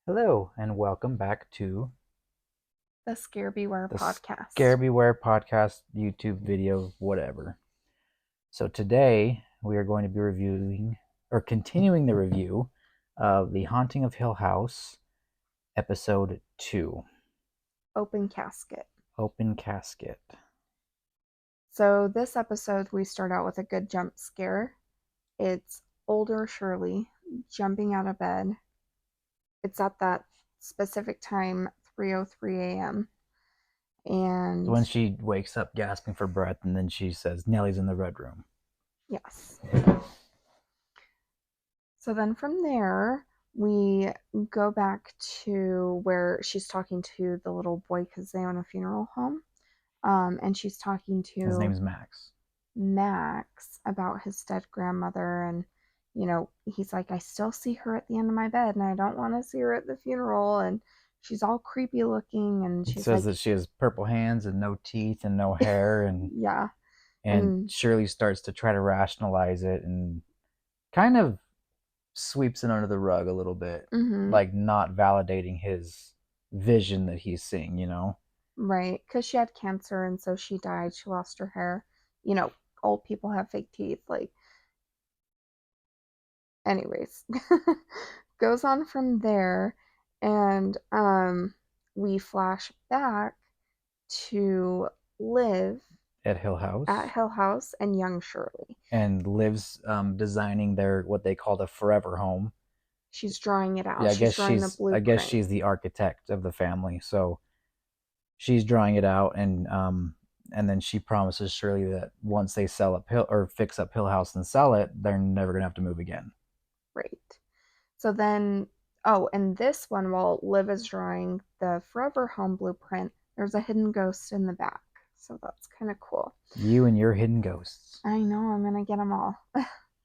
Hello, and welcome back to The Scare Beware the podcast. Scare Beware podcast, YouTube video, whatever. So today we are going to be reviewing or continuing the review of The Haunting of Hill House, episode 2, Open casket. Open Casket. So, this episode, we start out with a good jump scare. It's older Shirley jumping out of bed. It's at that specific time, 3:03 a.m. So And when she wakes up gasping for breath, and then she says, Nellie's in the red room. yes. So then from there, we go back to where she's talking to the little boy because they own a funeral home. And she's talking His to name's Max. Max about his dead grandmother. And, he's like, I still see her at the end of my bed and I don't want to see her at the funeral. And she's all creepy looking. And It she's says like, that she has purple hands and no teeth and no hair, and yeah. and And Shirley starts to try to rationalize it and kind of sweeps it under the rug a little bit, mm-hmm, like not validating his vision that he's seeing. right. Because she had cancer and so she died. She lost her hair. You know, old people have fake teeth. Like, anyways, goes on from there. And we flash back to Liv At Hill at House, Hill House and young Shirley. and lives designing their what they call the forever home. She's drawing it Yeah, out. I She's guess drawing the she's I guess blueprint. she's the architect of the family, so she's drawing it out, and then she promises Shirley that once they sell up Hill or fix up Hill House and sell it, they're never gonna have to move again. Right. So then, oh, and this one, while Liv is drawing the Forever Home blueprint, there's a hidden ghost in the back. So that's kind of cool. You and your hidden ghosts. I know I'm going to get them all.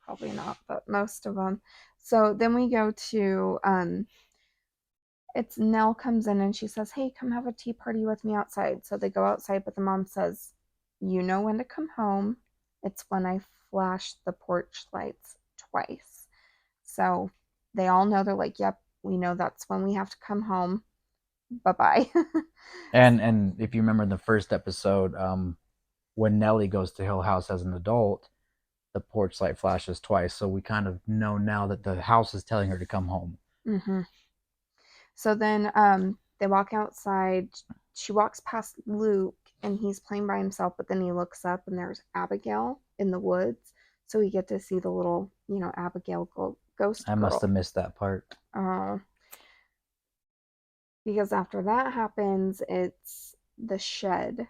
Probably not, but most of them. So then we go to, it's Nell comes in and she says, hey, come have a tea party with me outside. So they go outside, but the mom says, you know when to come home. It's when I flash the porch lights twice. So they all know, they're like, yep, we know that's when we have to come home. Bye bye. And if you remember in the first episode, when Nellie goes to Hill House as an adult, the porch light flashes twice. So we kind of know now that the house is telling her to come home. Mm-hmm. So then they walk outside. She walks past Luke and he's playing by himself, but then he looks up and there's Abigail in the woods. So we get to see the little, Abigail ghost I must girl. have missed that part. Uh, because after that happens, it's the shed.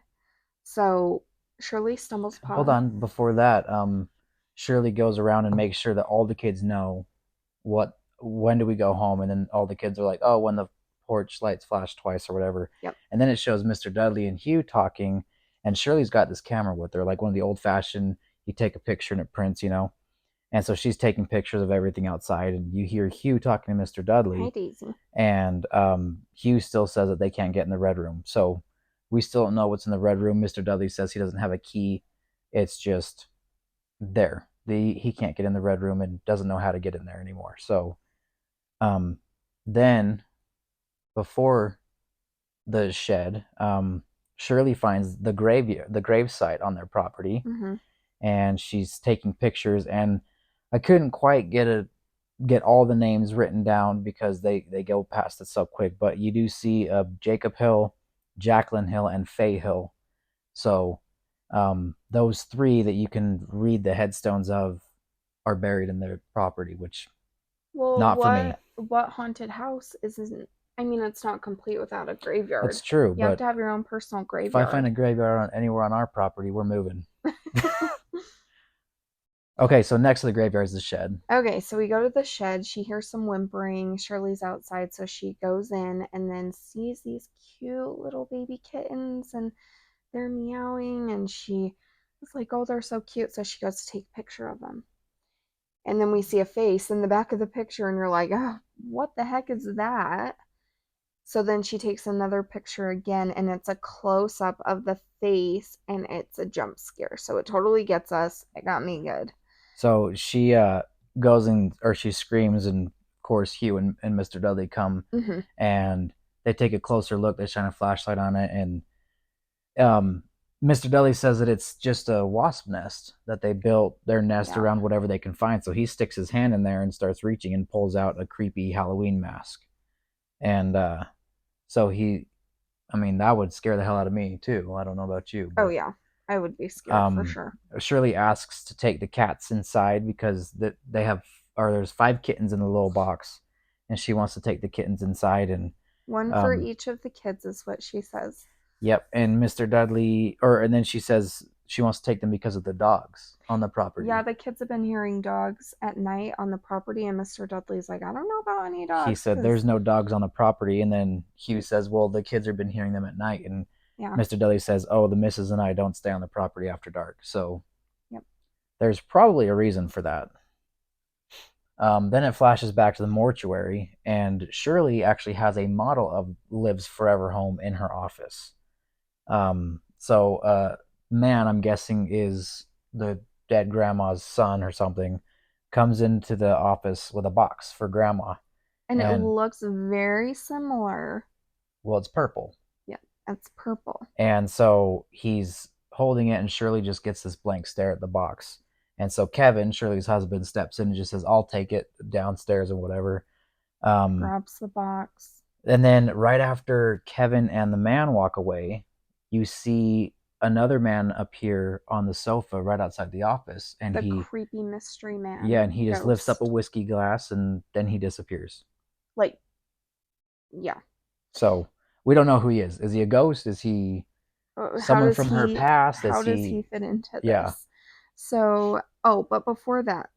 So Shirley stumbles Hold upon. on. Before that, Shirley goes around and makes sure that all the kids know when do we go home, and then all the kids are like, oh, when the porch lights flash twice or whatever. Yep. And then it shows Mr. Dudley and Hugh talking, and Shirley's got this camera with her, like one of the old fashioned. You take a picture and it prints. And so she's taking pictures of everything outside, and you hear Hugh talking to Mr. Hi, Dudley, Daisy. and Hugh still says that they can't get in the red room. So we still don't know what's in the red room. Mr. Dudley says he doesn't have a key. It's just there. He can't get in the red room and doesn't know how to get in there anymore. So um, then before the shed, Shirley finds the grave site on their property, Mm-hmm. and she's taking pictures. And I couldn't quite get all the names written down because they go past it so quick. But you do see Jacob Hill, Jacqueline Hill, and Fay Hill. So those three that you can read the headstones of are buried in their property, which Well, not for me. what haunted house isn't? I mean, it's not complete without a graveyard. That's true, You have but to have your own personal if I find graveyard. a graveyard anywhere on our property, we're moving. Okay, so next to the graveyard is the shed. Okay, so we go to the shed. She hears some whimpering. Shirley's outside, so she goes in and then sees these cute little baby kittens and they're meowing. And she is like, oh, they're so cute. So she goes to take a picture of them. And then we see a face in the back of the picture, and you're like, oh, what the heck is that? So then she takes another picture again, and it's a close up of the face, and it's a jump scare. So it totally gets us. It got me good. So she goes in, or she screams and course, Hugh and Mr. Dudley come Mm-hmm. and they take a closer look. They shine a flashlight on it, and um, Mr. Dudley says that it's just a wasp nest, that they built their nest Yeah. around whatever they can find. So he sticks his hand in there and starts reaching and pulls out a creepy Halloween mask. And so I mean, that would scare the hell out of me too. I don't know about you, Oh but yeah. I would be scared for um, sure. Shirley asks to take the cats inside because they have, or there's 5 kittens in the little box, and she wants to take the kittens inside. And One for um, each of the kids is what she says. yep, and Mr. Dudley, and then she says she wants to take them because of the dogs on the Yeah, property. the kids have been hearing dogs at night on the property, and Mr. Dudley's like, I don't know about any He dogs, said because, there's no dogs on the property, and then Hugh says, well, the kids have been hearing them at night, and yeah. Mr. Dudley says, oh, the missus and I don't stay on the property after dark. So Yep. there's probably a reason for that. Then it flashes back to the mortuary, and Shirley actually has a model of Liv's forever home in her office. Man, I'm guessing is the dead grandma's son or something, comes into the office with a box for grandma, And it and looks very similar. well, it's purple, Yeah, it's purple. and so he's holding it, and Shirley just gets this blank stare at the box. And so Kevin, Shirley's husband, steps in and just says, "I'll take it downstairs and whatever." Um, Grabs the box. And then right after Kevin and the man walk away, you see another man appear on the sofa right outside the office, and The creepy mystery man. he just lifts up a Ghost. whiskey glass and then he disappears. Like, yeah. So we don't know who he is. Is he a ghost? Is he How someone does from her he past? Is how does he he fit into Yeah. this? So, oh, but before that,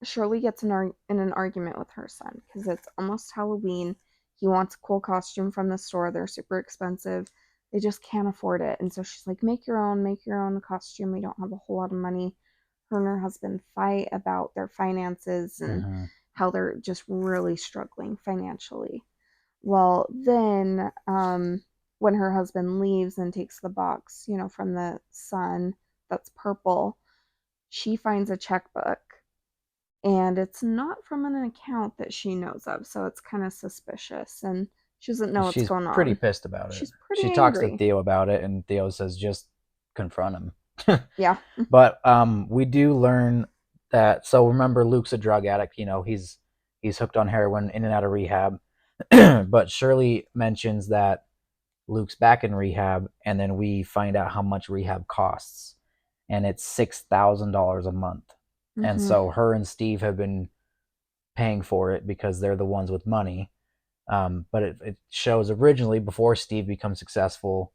Shirley gets in an argument with her son because it's almost Halloween. He wants a cool costume from the store. They're super expensive. They just can't afford it. And so she's like, make your own costume. We don't have a whole lot of money. Her and her husband fight about their finances and Mm-hmm. how they're just really struggling financially. Well, then when her husband leaves and takes the box, from the son that's purple, she finds a checkbook and it's not from an account that she knows of, so it's kind of suspicious and she doesn't know what's She's going pretty on. pissed about it. She's pretty She talks to angry. Theo about it, and Theo says just confront him. Yeah. But we do learn that. So remember, Luke's a drug addict. He's hooked on heroin, in and out of rehab. But Shirley mentions that Luke's back in rehab, and then we find out how much rehab costs, and it's $6,000 a month. And Mm-hmm. so her and Steve have been paying for it because they're the ones with money. But it shows originally before Steve becomes successful,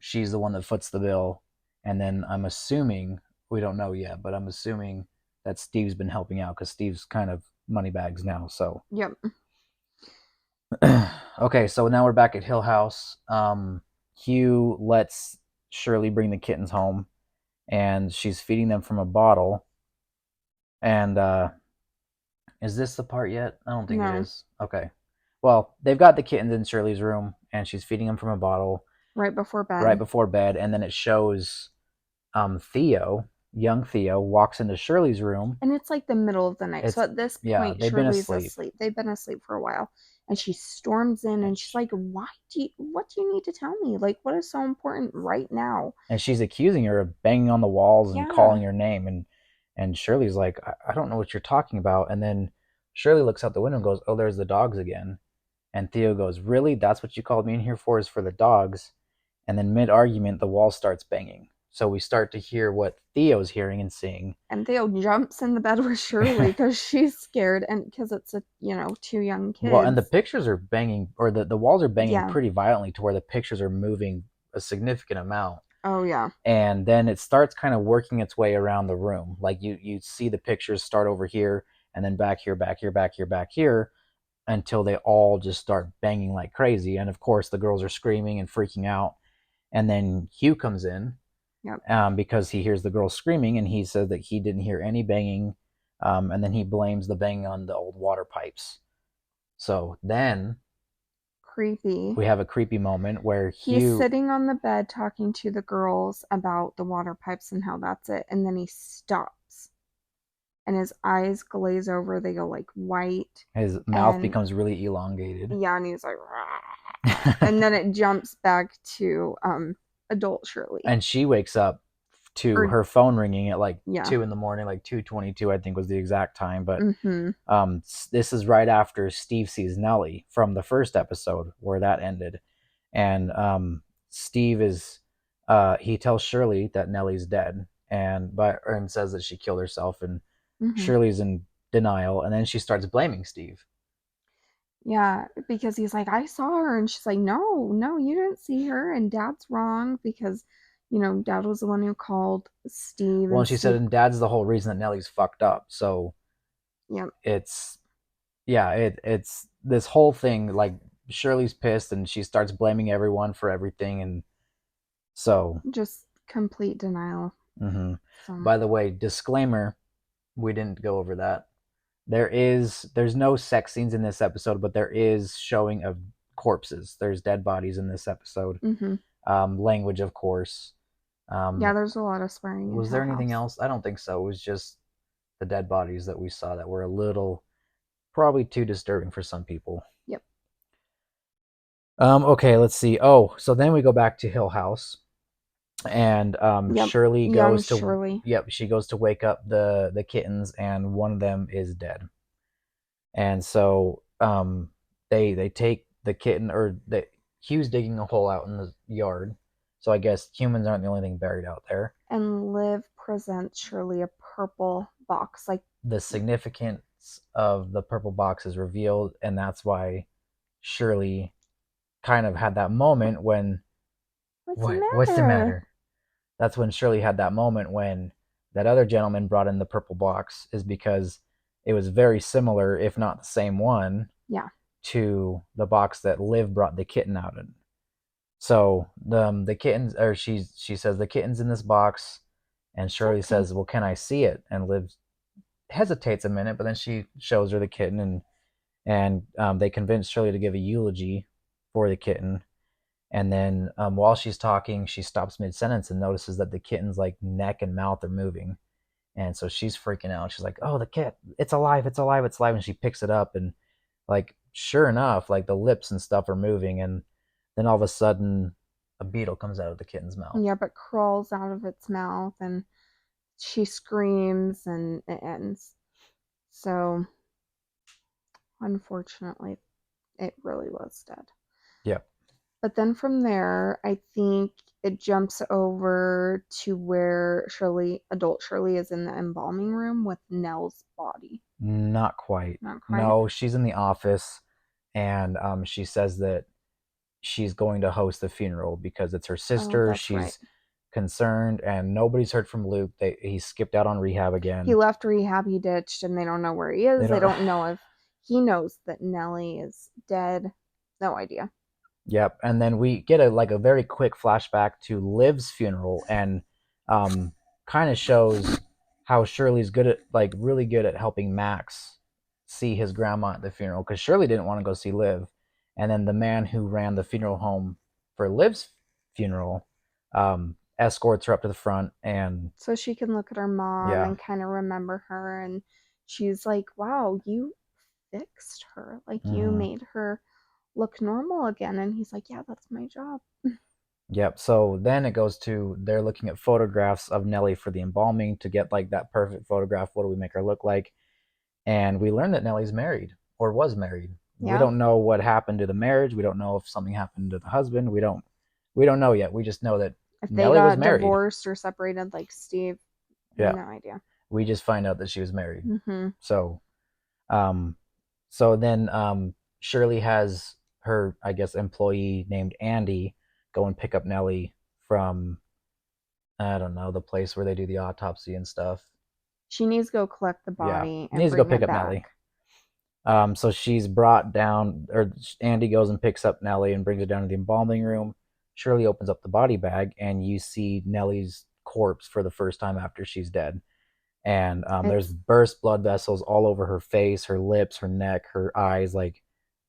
she's the one that foots the bill, and then I'm assuming, we don't know yet, but I'm assuming that Steve's been helping out because Steve's kind of money bags now. So Yep. okay, so now we're back at Hill House. Hugh lets Shirley bring the kittens home, and she's feeding them from a bottle. And is this the part yet? I don't think it No. is. Okay. Well, they've got the kittens in Shirley's room, and she's feeding them from a bottle Right before right bed. before bed, and then it shows Theo, young Theo, walks into Shirley's room. And it's like the middle of the night. So It's at this Yeah, point, they've been Shirley's asleep, asleep. They've been asleep for a while. And she storms in and and she's like, what do you need to tell me? Like, what is so important right now? she's accusing her of banging on the walls and Yeah. calling her name, and Shirley's like, I don't know what you're talking about. And then Shirley looks out the window and goes, oh, there's the dogs again. And Theo goes, really? That's what you called me in here for, is for the dogs? And then mid argument, the wall starts banging. So we start to hear what Theo's hearing and seeing. And Theo jumps in the bed with Shirley because she's scared and because it's two young Well, and the kids. pictures are banging, or the walls are banging Yeah. pretty violently to where the pictures are moving a significant amount. Oh yeah. And then it starts kind of working its way around the room. Like you see the pictures start over here, and then back here, back here, back here, back here, until they all just start banging like crazy. And of course, the girls are screaming and freaking out. And then Hugh comes in, Yep. because he hears the girls screaming, and he said that he didn't hear any banging. And then he blames the banging on the old water pipes. So then Creepy. we have a creepy moment where He's Hugh, sitting on the bed talking to the girls about the water pipes and how that's it, and then he stops. and his eyes glaze over. They go like white. His mouth And becomes really elongated. yeah, and he's like, "Rah." And then it jumps back to adult Shirley. And she wakes up to Or her phone ringing at like yeah. 2 in the morning, like 2:22, I think was the exact time. But Mm-hmm. this is right after Steve sees Nellie from the first episode where that ended, and Steve is he tells Shirley that Nellie's dead, and says that she killed herself, and Mm-hmm. Shirley's in denial, and then she starts blaming Steve. Yeah, because he's like, I saw her, and she's like, no, no, you didn't see her, and Dad's wrong because, Dad was the one who called Steve, Well, and and she said, Steve, and Dad's the whole reason that Nellie's fucked up. So yeah, it's yeah, it's this whole thing. Like Shirley's pissed, and she starts blaming everyone for everything, and so. just complete denial. Mm-hmm. So, By the way, disclaimer: we didn't go over that. There's no sex scenes in this episode, but there is showing of corpses. There's dead bodies in this episode. mm-hmm. Language, of course. Yeah, Um, there's a lot of swearing in was Hill there anything House. else? I don't think so. It was just the dead bodies that we saw that were a little, probably too disturbing for some people. Yep. Okay, let's see. Oh, so then we go back to Hill House, and Yep. Shirley Young goes to Shirley. yep, she goes to wake up the kittens, and one of them is dead. And so they take the kitten, or the Hugh's digging a hole out in the yard. So I guess humans aren't the only thing buried out there. And Liv presents Shirley a purple box. Like, The significance of the purple box is revealed, and that's why Shirley kind of had that moment when what's the what's the matter? matter? That's when Shirley had that moment when that other gentleman brought in the purple box, is because it was very similar, if not the same one, Yeah. to the box that Liv brought the kitten out in. So the kittens, or she says the kitten's in this box, and Shirley Okay. says, "Well, can I see it?" And Liv hesitates a minute, but then she shows her the kitten, and they convince Shirley to give a eulogy for the kitten. And then while she's talking, she stops mid sentence and notices that the kitten's like neck and mouth are moving, and so she's freaking out. She's like, "Oh, the kit! It's alive! It's alive! It's alive!" And she picks it up, and like sure enough, like the lips and stuff are moving, and then all of a sudden, a beetle comes out of the kitten's mouth. Yeah, but crawls out of its mouth and she screams and it ends. So, unfortunately, it really was dead. Yep. But then from there, I think it jumps over to where adult Shirley, is in the embalming room with Nell's body. Not quite. Not quite? No, she's in the office, and she says that she's going to host the funeral because it's her Oh, sister. that's right. She's concerned, and nobody's heard from Luke. He skipped out on rehab He again. left rehab, he ditched, and they don't know where he They is. They don't. don't know if he knows that Nellie is dead. No idea. Yep. And then we get a very quick flashback to Liv's funeral, and um, kind of shows how Shirley's good at, like, really good at helping Max see his grandma at the funeral, because Shirley didn't want to go see Liv, and then the man who ran the funeral home for Liv's funeral escorts her up to the front, and So she can look at her mom yeah. and kind of remember her. And she's like, wow, you fixed her. Like, you Mm-hmm. made her look normal again. And he's like, yeah, that's my job. Yep. So then it goes to they're looking at photographs of Nellie for the embalming to get like that perfect photograph. What do we make her look like? And we learn that Nellie's married or was married. We Yeah. don't know what happened to the marriage. We don't know if something happened to the husband. We don't know yet. We just know that If they Nellie was got married. divorced or separated like Steve, Yeah. no idea. We just find out that she was married. Mm-hmm. So um so then Shirley has her, I guess, employee named Andy go and pick up Nellie from, I don't know, the place where they do the autopsy and stuff. She needs to go collect the Yeah. body and Needs to go bring pick it up Nellie. back. So she's brought down, or Andy goes and picks up Nellie and brings her down to the embalming room. Shirley opens up the body bag, and you see Nellie's corpse for the first time after she's dead. And there's It's burst blood vessels all over her face, her lips, her neck, her eyes, like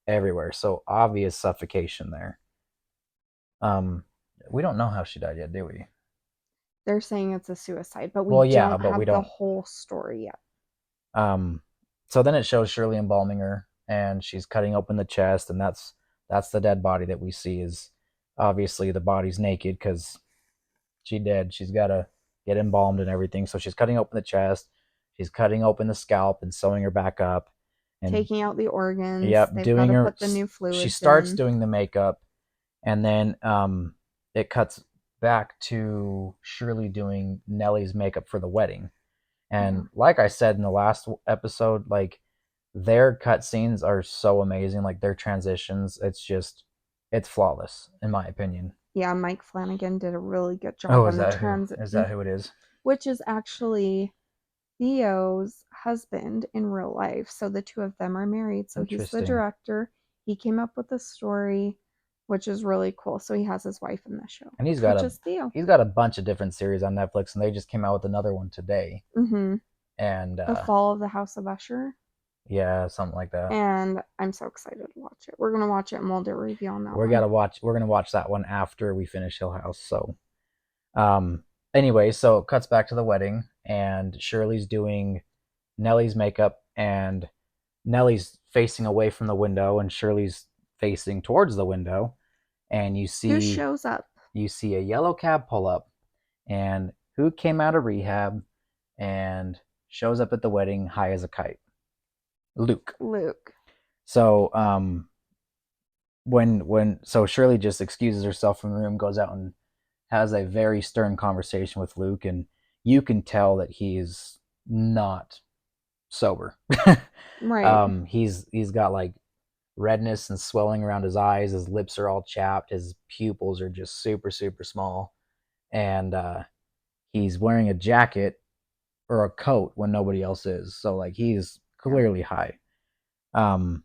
everywhere. So obvious suffocation there. Um, we don't know how she died yet, do we? They're saying it's a suicide, but we Well, yeah, don't but we have the don't. whole story yet. Um, so then it shows Shirley embalming her, and she's cutting open the chest, and that's the dead body that we see. Is obviously the body's naked because she dead. She's got to get embalmed and everything. So she's cutting open the chest. She's cutting open the scalp and sewing her back up. And Taking out the organs. yep, They've got doing to her. put the new She fluids starts in. doing the makeup, and then it cuts back to Shirley doing Nellie's makeup for the wedding. Yeah. And like I said in the last episode, like their cutscenes are so amazing. Like their transitions, it's flawless in my opinion. Yeah, Mike Flanagan did a really good job Oh, on the is that who it is? which is actually Theo's husband in real life. So the two of them are married. So he's the Interesting. director. He came up with the story, which is really cool. So he has his wife in the show, And which is Theo. he's got a bunch of different series on Netflix, and they just came out with another one today. Mm-hmm. And The Fall of the House of Usher. yeah, something like that. And I'm so excited to watch it. We're gonna watch it and we'll do a review on that one. We're gonna watch that one after we finish Hill House. So um anyway, so it cuts back to the wedding, and Shirley's doing Nellie's makeup, and Nellie's facing away from the window and Shirley's facing towards the window, and Who shows up? you see a yellow cab pull up, and who came out of rehab and shows up at the wedding high as a kite? Luke. Luke. So so Shirley just excuses herself from the room, goes out and has a very stern conversation with Luke, and you can tell that he's not sober. Right. He's got like redness and swelling around his eyes. His lips are all chapped. His pupils are just super small, and he's wearing a jacket or a coat when nobody else is. So like he's Yeah. clearly high. Um,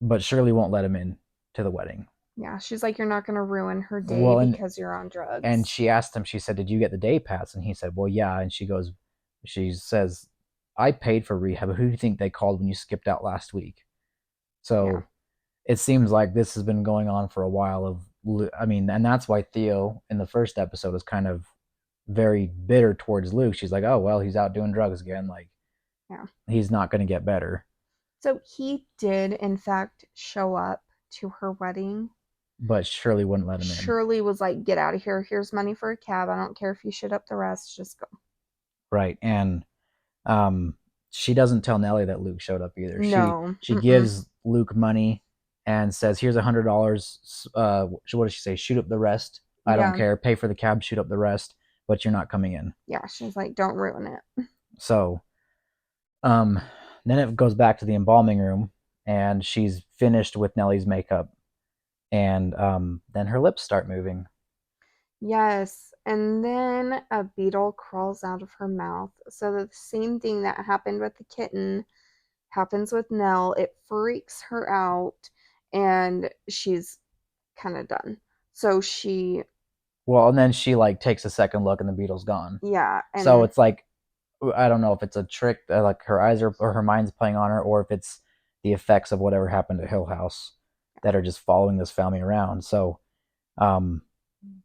but Shirley won't let him in to the wedding. Yeah. She's like, you're not gonna ruin her day Well, because you're on and drugs. she asked him. She said, "Did you get the day pass?" And he said, "Well, yeah." And she says, "I paid for rehab. Who do you think they called when you skipped out last week?" Yeah. So it seems like this has been going on for a while. I mean, and that's why Theo in the first episode is kind of very bitter towards Luke. She's like, "Oh well, he's out doing drugs again. Like, Yeah. he's not going to get better." So he did, in fact, show up to her wedding. But Shirley wouldn't let him in. Shirley was like, get out of here. Here's money for a cab. I don't care if you shit up the rest. Just go. Right. And um, she doesn't tell Nellie that Luke showed up either. No. She gives Luke money and says, "Here's $100. What does she say? Shoot up the rest. I don't Yeah. care. Pay for the cab. Shoot up the rest. But you're not coming in." Yeah. She's like, don't ruin it. So um, then it goes back to the embalming room, and she's finished with Nellie's makeup, and then her lips start moving. Yes. And then a beetle crawls out of her mouth. So the same thing that happened with the kitten happens with Nell. It freaks her out and she's kind of done. So she, Well, and then she like takes a second look, and the beetle's gone. yeah. So And it's like I don't know if it's a trick, like her eyes are or her mind's playing on her, or if it's the effects of whatever happened at Hill House that are just following this family around. Um,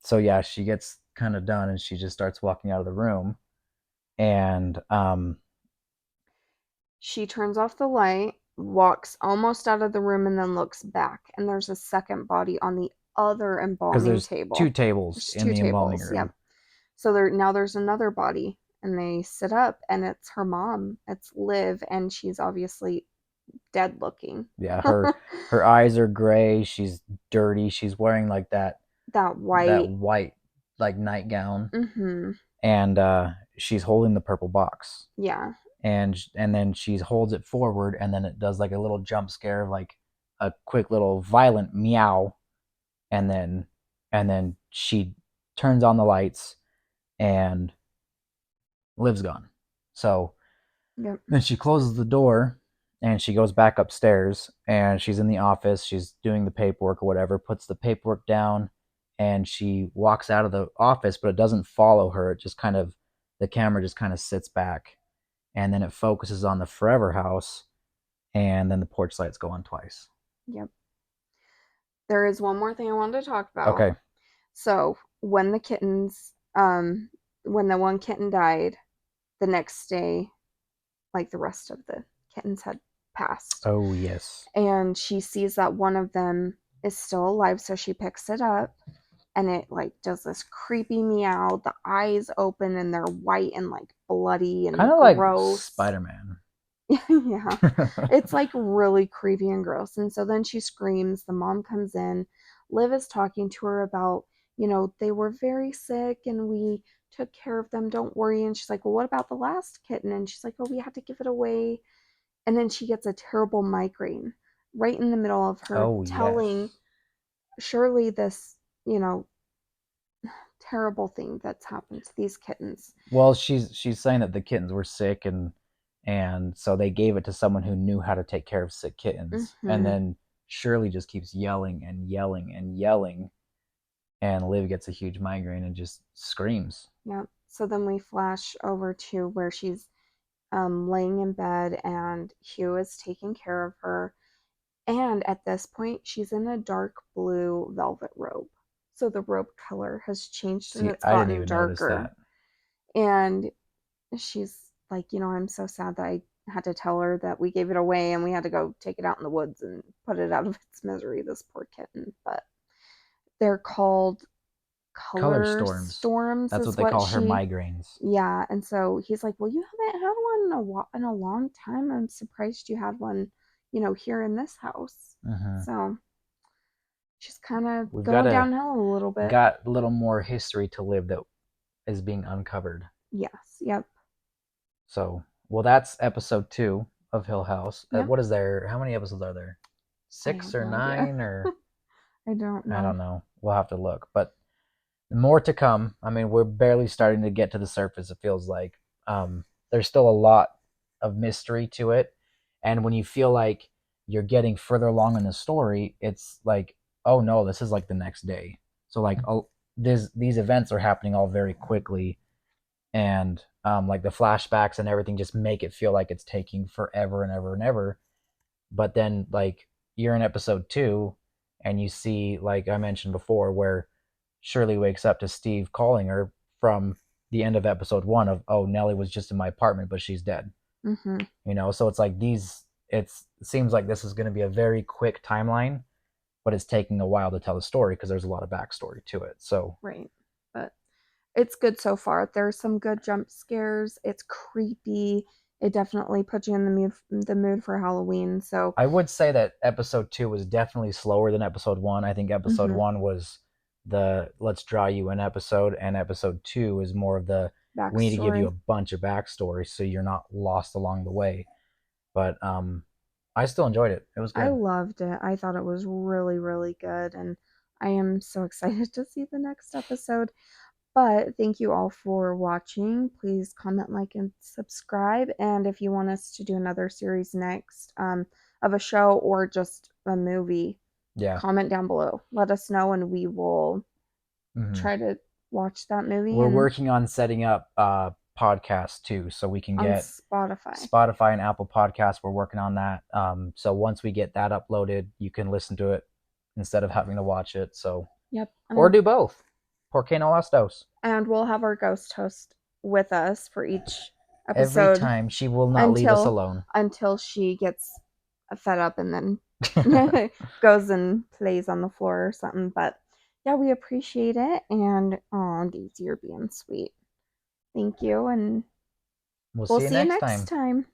so yeah, she gets kind of done, and she just starts walking out of the room, and she turns off the light, walks almost out of the room, and then looks back. And there's a second body on the other because embalming there's two table. tables There's in two the embalming tables. Yep. room. So now there's another body, and they sit up, and it's her mom. It's Liv, and she's obviously dead looking. Yeah, her eyes are gray. She's dirty. She's wearing like That that white. white like nightgown, Mm-hmm. and she's holding the purple box. Yeah. And then she holds it forward, and then it does like a little jump scare, like a quick little violent meow, and then she turns on the lights, and Liv's gone. So Yep. then she closes the door, and she goes back upstairs, and she's in the office. She's doing the paperwork or whatever, puts the paperwork down, and she walks out of the office, but it doesn't follow her. It just kind of, the camera just kind of sits back, and then it focuses on the Forever House, and then the porch lights go on twice. Yep. There is one more thing I wanted to talk about. Okay. So when the kittens, when the one kitten died, the next day like the rest of the kittens had passed. Oh yes. And she sees that one of them is still alive, so she picks it up and it like does this creepy meow. The eyes open and they're white and like bloody Kind and of like gross. Spider-Man. Yeah. It's like really creepy and gross. And so then she screams. The mom comes in. Liv is talking to her about, they were very sick and we took care of them. Don't worry. And she's like, well, what about the last kitten? And she's like, oh, we had to give it away. And then she gets a terrible migraine right in the middle of her Oh telling yes. Shirley this, you know, terrible thing that's happened to these kittens. Well, she's saying that the kittens were sick, and so they gave it to someone who knew how to take care of sick kittens. And Mm-hmm. then Shirley just keeps yelling and yelling and yelling, and Liv gets a huge migraine and just screams. Yeah. So then we flash over to where she's laying in bed and Hugh is taking care of her. And at this point, she's in a dark blue velvet robe. So the robe color has changed and See, it's I didn't gotten even notice darker. that. And she's like, I'm so sad that I had to tell her that we gave it away and we had to go take it out in the woods and put it out of its misery, this poor kitten. But they're called Color color storms. storms, That's what is they what call her she. migraines. Yeah, and so he's like, "Well, you haven't had one in a long time. I'm surprised you had one, here in this house." Hmm. So she's kind of We've going downhill a little bit. got a little more history to live that is being uncovered. Yes. Yep. So, well, that's episode 2 of Hill House. Yep. What is there? How many episodes are there? I Six have or no idea. nine or I don't I know. don't know. We'll have to look. But more to come. I mean, we're barely starting to get to the surface. It feels like there's still a lot of mystery to it, and when you feel like you're getting further along in the story, it's like, oh no, this is like the next day. So like, oh, these events are happening all very quickly, and like the flashbacks and everything just make it feel like it's taking forever and ever and ever. But then like you're in episode 2 and you see, like I mentioned before, where Shirley wakes up to Steve calling her from the end of episode 1 of, oh, Nellie was just in my apartment but she's dead. Mm-hmm. So it's like it seems like this is going to be a very quick timeline, but it's taking a while to tell the story because there's a lot of backstory to it. So Right. But it's good so far. There's some good jump scares. It's creepy. It definitely puts you in the mood for Halloween. So, I would say that episode 2 was definitely slower than episode 1. I think episode mm-hmm. 1 was the let's draw you in episode, and episode 2 is more of the we need to give you a Backstory. bunch of backstory so you're not lost along the way. But I still enjoyed it. It was I good. loved it. I thought it was really, really good, and I am so excited to see the next episode. But thank you all for watching. Please comment, like, and subscribe. And if you want us to do another series next, of a show or just a movie, Yeah. comment down below. Let us know, and we will Hmm. try to watch that movie We're and working on setting up podcasts too, so we can on get Spotify. Spotify and Apple Podcasts. We're working on that. So once we get that uploaded, you can listen to it instead of having to watch it. So Yep. or do both. Por qué no las dos? And we'll have our ghost host with us for each Every episode time she will not leave us until alone. she gets fed up and then goes and plays on the floor or something. But yeah, we appreciate it. And oh, Daisy, you're being sweet. Thank you, and We'll we'll see you see you next next time. time.